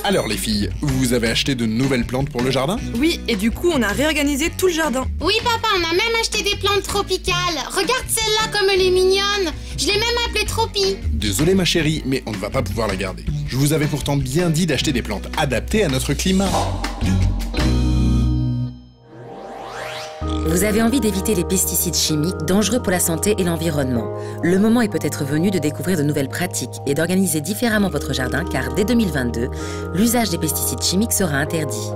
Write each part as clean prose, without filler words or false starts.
Alors les filles, vous avez acheté de nouvelles plantes pour le jardin? Oui, et du coup on a réorganisé tout le jardin. Oui papa, on a même acheté des plantes tropicales. Regarde celle-là comme elle est mignonne. Je l'ai même appelée Tropi. Désolé ma chérie, mais on ne va pas pouvoir la garder. Je vous avais pourtant bien dit d'acheter des plantes adaptées à notre climat. Vous avez envie d'éviter les pesticides chimiques dangereux pour la santé et l'environnement. Le moment est peut-être venu de découvrir de nouvelles pratiques et d'organiser différemment votre jardin car dès 2022, l'usage des pesticides chimiques sera interdit.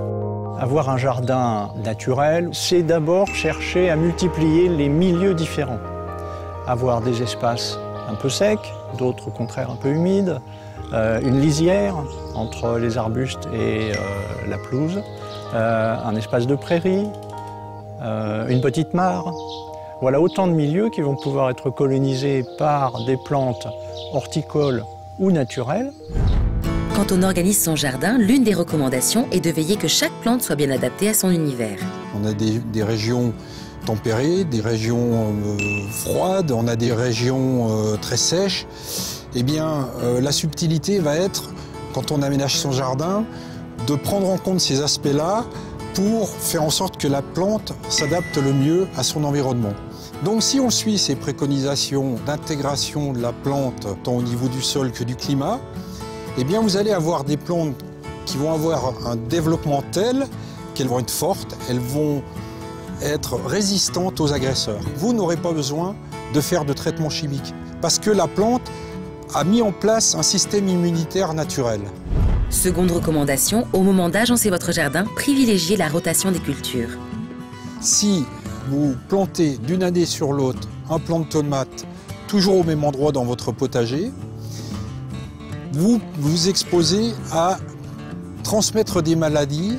Avoir un jardin naturel, c'est d'abord chercher à multiplier les milieux différents. Avoir des espaces un peu secs, d'autres au contraire un peu humides, une lisière entre les arbustes et la pelouse, un espace de prairie, une petite mare. Voilà autant de milieux qui vont pouvoir être colonisés par des plantes horticoles ou naturelles. Quand on organise son jardin, l'une des recommandations est de veiller que chaque plante soit bien adaptée à son univers. On a des régions tempérées, des régions froides, on a des régions très sèches. Eh bien, la subtilité va être, quand on aménage son jardin, de prendre en compte ces aspects-là pour faire en sorte que la plante s'adapte le mieux à son environnement. Donc si on suit ces préconisations d'intégration de la plante, tant au niveau du sol que du climat, eh bien vous allez avoir des plantes qui vont avoir un développement tel qu'elles vont être fortes, elles vont être résistantes aux agresseurs. Vous n'aurez pas besoin de faire de traitement chimique parce que la plante a mis en place un système immunitaire naturel. Seconde recommandation, au moment d'agencer votre jardin, privilégiez la rotation des cultures. Si vous plantez d'une année sur l'autre un plant de tomate toujours au même endroit dans votre potager, vous vous exposez à transmettre des maladies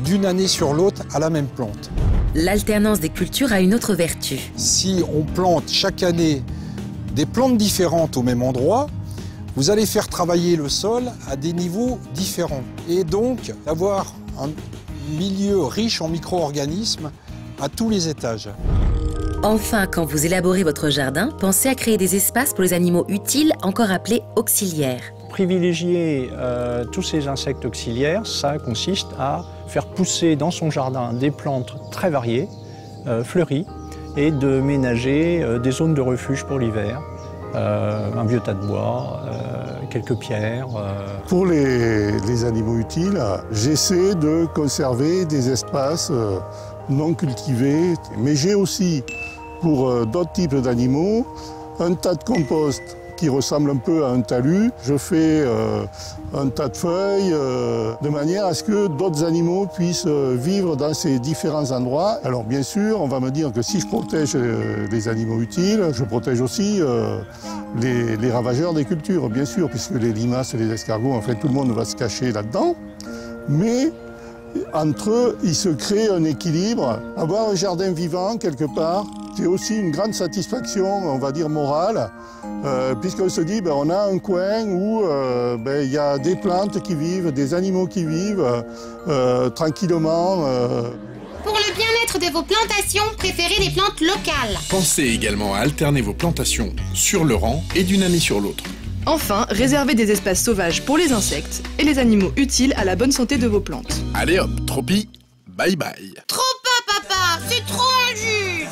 d'une année sur l'autre à la même plante. L'alternance des cultures a une autre vertu. Si on plante chaque année des plantes différentes au même endroit, vous allez faire travailler le sol à des niveaux différents et donc avoir un milieu riche en micro-organismes à tous les étages. Enfin, quand vous élaborez votre jardin, pensez à créer des espaces pour les animaux utiles, encore appelés auxiliaires. Privilégier tous ces insectes auxiliaires, ça consiste à faire pousser dans son jardin des plantes très variées, fleuries, et de ménager des zones de refuge pour l'hiver. Un vieux tas de bois, quelques pierres. Pour les animaux utiles, j'essaie de conserver des espaces non cultivés. Mais j'ai aussi, pour d'autres types d'animaux, un tas de compost qui ressemble un peu à un talus. Je fais un tas de feuilles de manière à ce que d'autres animaux puissent vivre dans ces différents endroits. Alors bien sûr, on va me dire que si je protège les animaux utiles, je protège aussi les ravageurs des cultures, bien sûr, puisque les limaces et les escargots, en fait, tout le monde va se cacher là-dedans. Mais entre eux, il se crée un équilibre. Avoir un jardin vivant, quelque part, c'est aussi une grande satisfaction, on va dire, morale, puisqu'on se dit, on a un coin où il y a des plantes qui vivent, des animaux qui vivent tranquillement. Pour le bien-être de vos plantations, préférez les plantes locales. Pensez également à alterner vos plantations sur le rang et d'une année sur l'autre. Enfin, réservez des espaces sauvages pour les insectes et les animaux utiles à la bonne santé de vos plantes. Allez hop, Tropi, bye bye. Trop pas papa, c'est trop injuste.